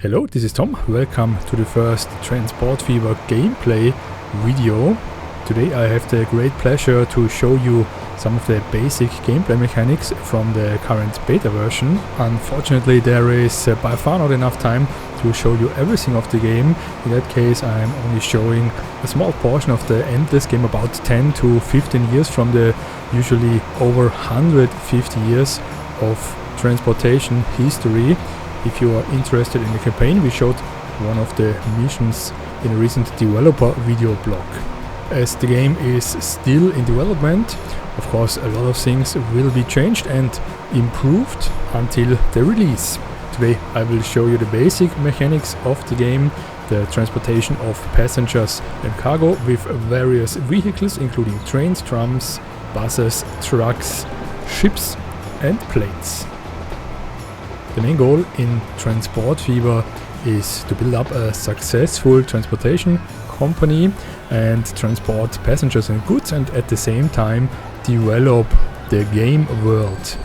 Hello, this is Tom. Welcome to the first Transport Fever gameplay video. Today I have the great pleasure to show you some of the basic gameplay mechanics from the current beta version. Unfortunately, there is by far not enough time to show you everything of the game. In that case, I am only showing a small portion of the endless game, about 10 to 15 years from the usually over 150 years of transportation history. If you are interested in the campaign, we showed one of the missions in a recent developer video blog. As the game is still in development, of course a lot of things will be changed and improved until the release. Today I will show you the basic mechanics of the game, the transportation of passengers and cargo with various vehicles including trains, trams, buses, trucks, ships and planes. The main goal in Transport Fever is to build up a successful transportation company and transport passengers and goods, and at the same time develop the game world.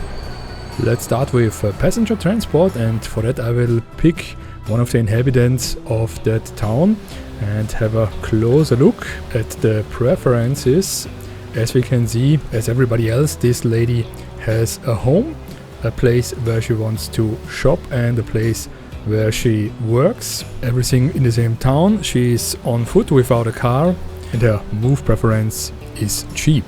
Let's start with passenger transport, and for that I will pick one of the inhabitants of that town and have a closer look at the preferences. As we can see, as everybody else, this lady has a home, a place where she wants to shop and a place where she works. Everything in the same town. She is on foot without a car and her move preference is cheap.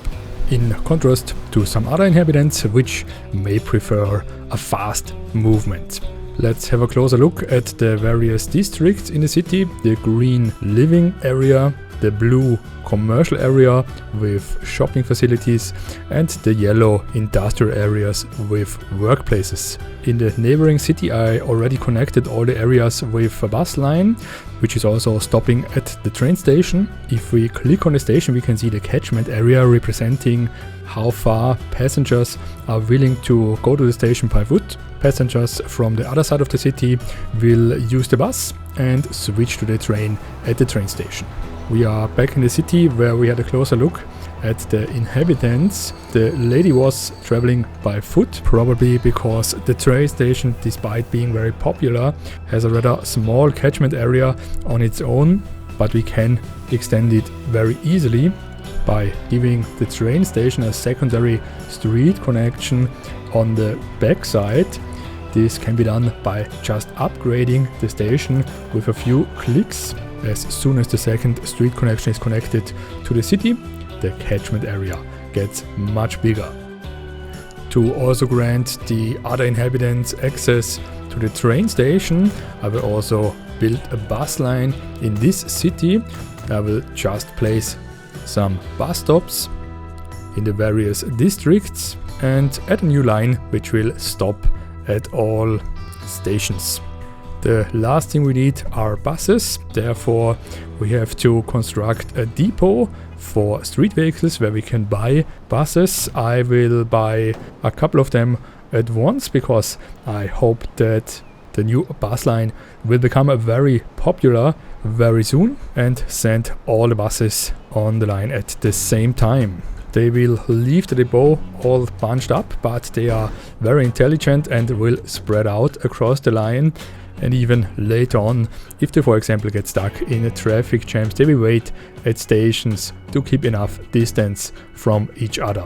In contrast to some other inhabitants which may prefer a fast movement. Let's have a closer look at the various districts in the city. The green living area, the blue commercial area with shopping facilities, and the yellow industrial areas with workplaces. In the neighboring city I already connected all the areas with a bus line, which is also stopping at the train station. If we click on the station, we can see the catchment area representing how far passengers are willing to go to the station by foot. Passengers from the other side of the city will use the bus and switch to the train at the train station. We are back in the city where we had a closer look at the inhabitants. The lady was traveling by foot, probably because the train station, despite being very popular, has a rather small catchment area on its own, but we can extend it very easily by giving the train station a secondary street connection on the back side. This can be done by just upgrading the station with a few clicks. As soon as the second street connection is connected to the city, the catchment area gets much bigger. To also grant the other inhabitants access to the train station, I will also build a bus line in this city. I will just place some bus stops in the various districts and add a new line which will stop at all stations. The last thing we need are buses, therefore we have to construct a depot for street vehicles where we can buy buses. I will buy a couple of them at once because I hope that the new bus line will become very popular very soon and send all the buses on the line at the same time. They will leave the depot all bunched up, but they are very intelligent and will spread out across the line. And even later on, if they for example get stuck in a traffic jams, they will wait at stations to keep enough distance from each other.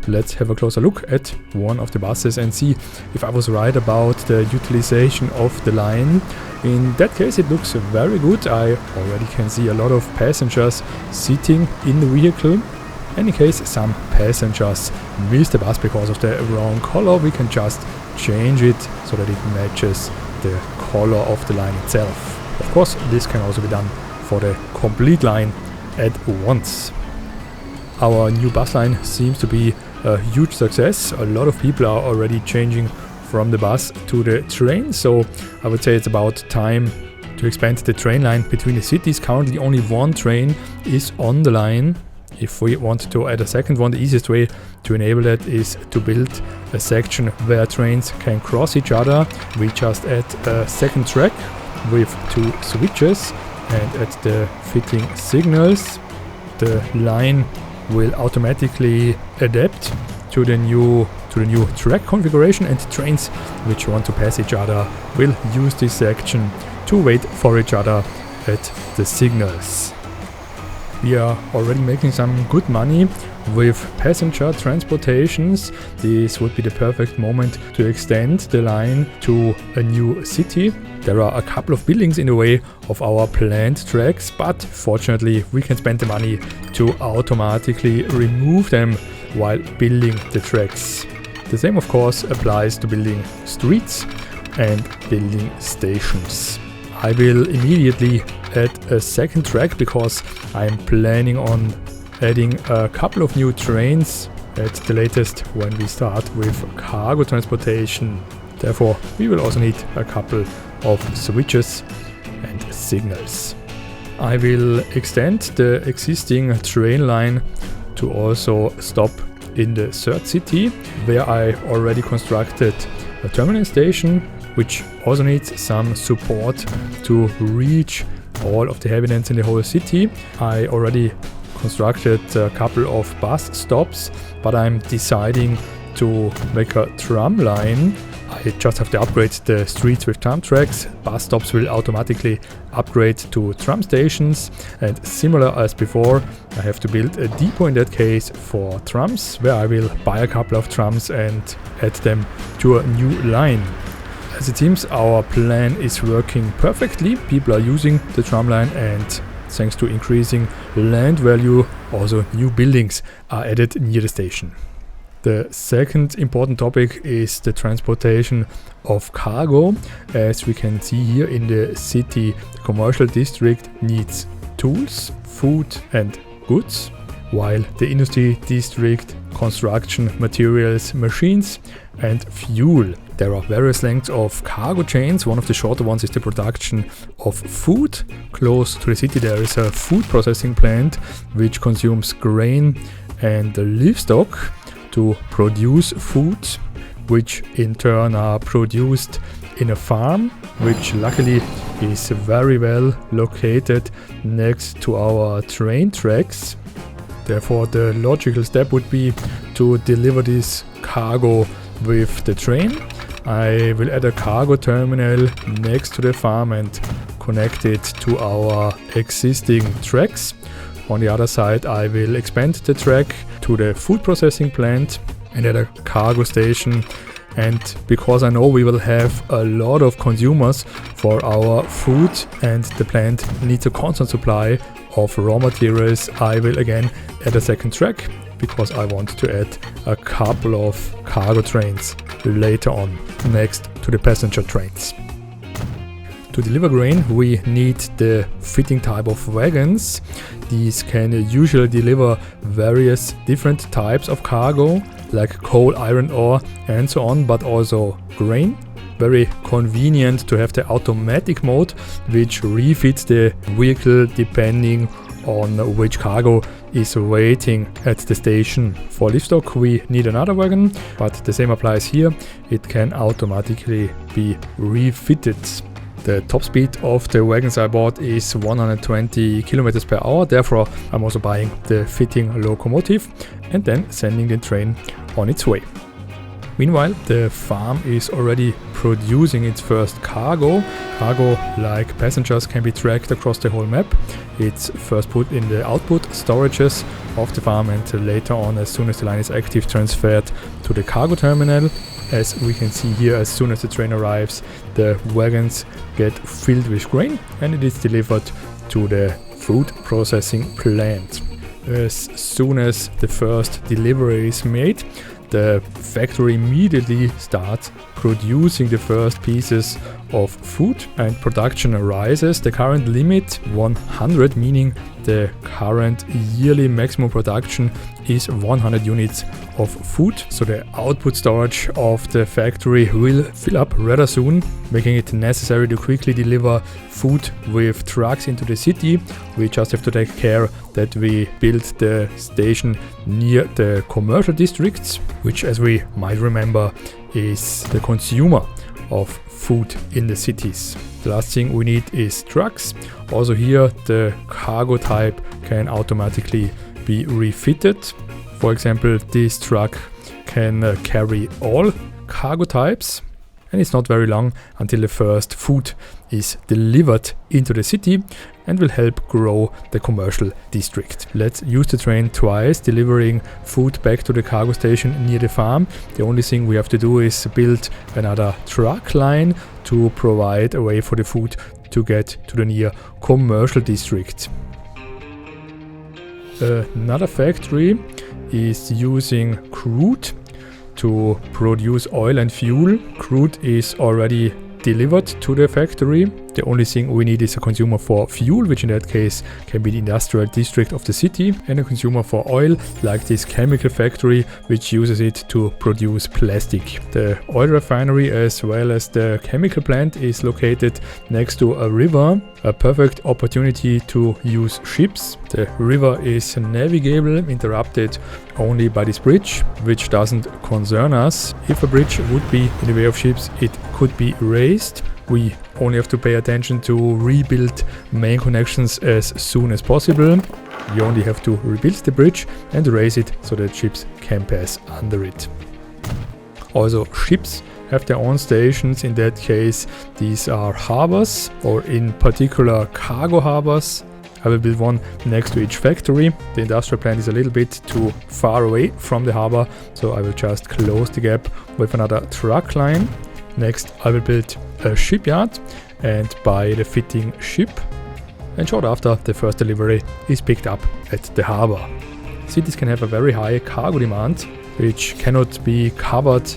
Let's have a closer look at one of the buses and see if I was right about the utilization of the line. In that case it looks very good. I already can see a lot of passengers sitting in the vehicle. In any case, some passengers miss the bus because of the wrong color. We can just change it so that it matches the color of the line itself. Of course, this can also be done for the complete line at once. Our new bus line seems to be a huge success. A lot of people are already changing from the bus to the train, so I would say it's about time to expand the train line between the cities. Currently only one train is on the line. If we want to add a second one, the easiest way to enable that is to build a section where trains can cross each other. We just add a second track with two switches, and at the fitting signals the line will automatically adapt to the new track configuration, and trains which want to pass each other will use this section to wait for each other at the signals. We are already making some good money with passenger transportations. This would be the perfect moment to extend the line to a new city. There are a couple of buildings in the way of our planned tracks, but fortunately we can spend the money to automatically remove them while building the tracks. The same of course applies to building streets and building stations. I will immediately add a second track because I'm planning on adding a couple of new trains at the latest when we start with cargo transportation. Therefore, we will also need a couple of switches and signals. I will extend the existing train line to also stop in the third city, where I already constructed a terminal station, which also needs some support to reach all of the inhabitants in the whole city. I already constructed a couple of bus stops, but I'm deciding to make a tram line. I just have to upgrade the streets with tram tracks. Bus stops will automatically upgrade to tram stations, and similar as before, I have to build a depot in that case for trams, where I will buy a couple of trams and add them to a new line. As it seems, our plan is working perfectly. People are using the tram line, and thanks to increasing land value, also new buildings are added near the station. The second important topic is the transportation of cargo. As we can see here in the city, the commercial district needs tools, food and goods, while the industry district construction materials, machines and fuel. There are various lengths of cargo chains. One of the shorter ones is the production of food. Close to the city there is a food processing plant which consumes grain and livestock to produce food, which in turn are produced in a farm, which luckily is very well located next to our train tracks. Therefore, the logical step would be to deliver this cargo with the train. I will add a cargo terminal next to the farm and connect it to our existing tracks. On the other side, I will expand the track to the food processing plant and add a cargo station. And because I know we will have a lot of consumers for our food and the plant needs a constant supply of raw materials, I will again add a second track because I want to add a couple of cargo trains later on next to the passenger trains. To deliver grain, we need the fitting type of wagons. These can usually deliver various different types of cargo, like coal, iron ore and so on, but also grain. Very convenient to have the automatic mode, which refits the vehicle depending on which cargo is waiting at the station. For livestock we need another wagon, but the same applies here. It can automatically be refitted. The top speed of the wagons I bought is 120 km per hour, therefore I'm also buying the fitting locomotive and then sending the train on its way. Meanwhile, the farm is already producing its first cargo. Cargo, like passengers, can be tracked across the whole map. It's first put in the output storages of the farm and later on, as soon as the line is active, transferred to the cargo terminal. As we can see here, as soon as the train arrives, the wagons get filled with grain and it is delivered to the food processing plant. As soon as the first delivery is made, the factory immediately starts producing the first pieces of food and production rises. The current limit 100, meaning the current yearly maximum production is 100 units of food. So the output storage of the factory will fill up rather soon, making it necessary to quickly deliver food with trucks into the city. We just have to take care that we build the station near the commercial districts, which, as we might remember, is the consumer of food in the cities. The last thing we need is trucks. Also here the cargo type can automatically be refitted. For example, this truck can carry all cargo types, and it's not very long until the first food is delivered into the city and will help grow the commercial district. Let's use the train twice, delivering food back to the cargo station near the farm. The only thing we have to do is build another truck line to provide a way for the food to get to the near commercial district. Another factory is using crude to produce oil and fuel. Crude is already delivered to the factory. The only thing we need is a consumer for fuel, which in that case can be the industrial district of the city, and a consumer for oil, like this chemical factory, which uses it to produce plastic. The oil refinery as well as the chemical plant is located next to a river, a perfect opportunity to use ships. The river is navigable, interrupted only by this bridge, which doesn't concern us. If a bridge would be in the way of ships, it could be raised. We only have to pay attention to rebuild main connections as soon as possible. You only have to rebuild the bridge and raise it so that ships can pass under it. Also, ships have their own stations. In that case, these are harbors, or in particular cargo harbors. I will build one next to each factory. The industrial plant is a little bit too far away from the harbor, so I will just close the gap with another truck line. Next, I will build a shipyard and buy the fitting ship, and short after, the first delivery is picked up at the harbor. Cities can have a very high cargo demand, which may not be covered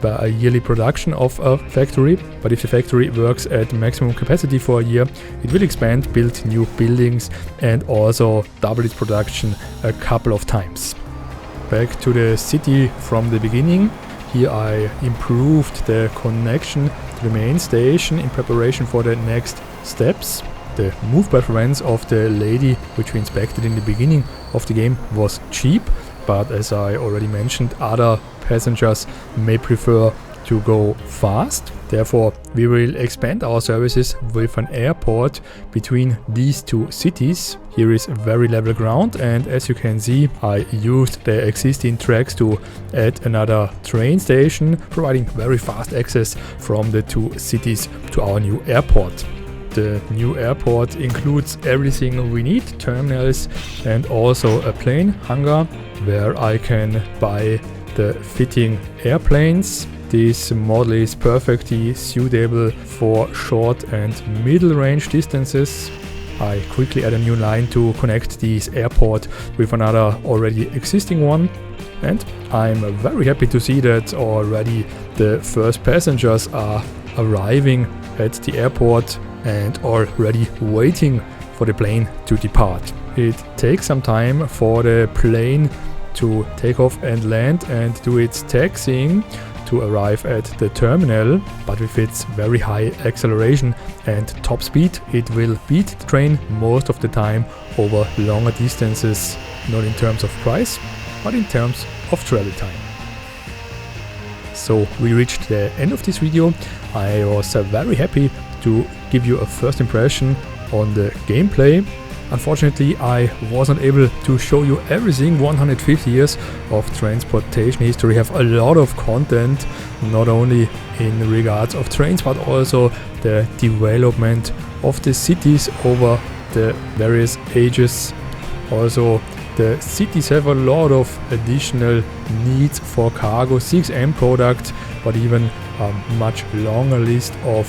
by a yearly production of a factory, but if the factory works at maximum capacity for a year, it will expand, build new buildings, and also double its production a couple of times. Back to the city from the beginning. Here I improved the connection to the main station in preparation for the next steps. The move preference of the lady, which we inspected in the beginning of the game, was cheap, but as I already mentioned, other passengers may prefer to go fast. Therefore, we will expand our services with an airport between these two cities. Here is very level ground, and as you can see, I used the existing tracks to add another train station, providing very fast access from the two cities to our new airport. The new airport includes everything we need, terminals and also a plane hangar where I can buy the fitting airplanes. This model is perfectly suitable for short and middle range distances. I quickly add a new line to connect this airport with another already existing one. And I'm very happy to see that already the first passengers are arriving at the airport and already waiting for the plane to depart. It takes some time for the plane to take off and land and do its taxiing to arrive at the terminal, but with its very high acceleration and top speed, it will beat the train most of the time over longer distances, not in terms of price, but in terms of travel time. So we reached the end of this video. I was very happy to give you a first impression on the gameplay. Unfortunately, I wasn't able to show you everything. 150 years of transportation history have a lot of content, not only in regards of trains, but also the development of the cities over the various ages. Also, the cities have a lot of additional needs for cargo, 6M product, but even a much longer list of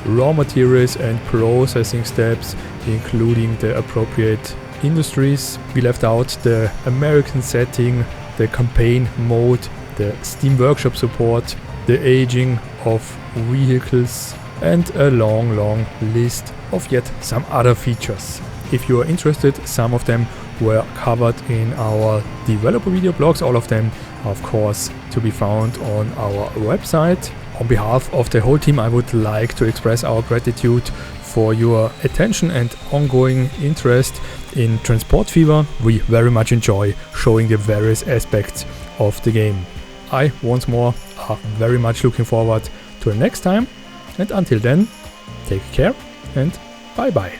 raw materials and processing steps, including the appropriate industries. We left out the American setting, the campaign mode, the Steam Workshop support, the aging of vehicles, and a long list of yet some other features. If you are interested, some of them were covered in our developer video blogs. All of them are of course to be found on our website. On behalf of the whole team, I would like to express our gratitude for your attention and ongoing interest in Transport Fever. We very much enjoy showing the various aspects of the game. I once more are very much looking forward to the next time, and until then, take care and bye bye.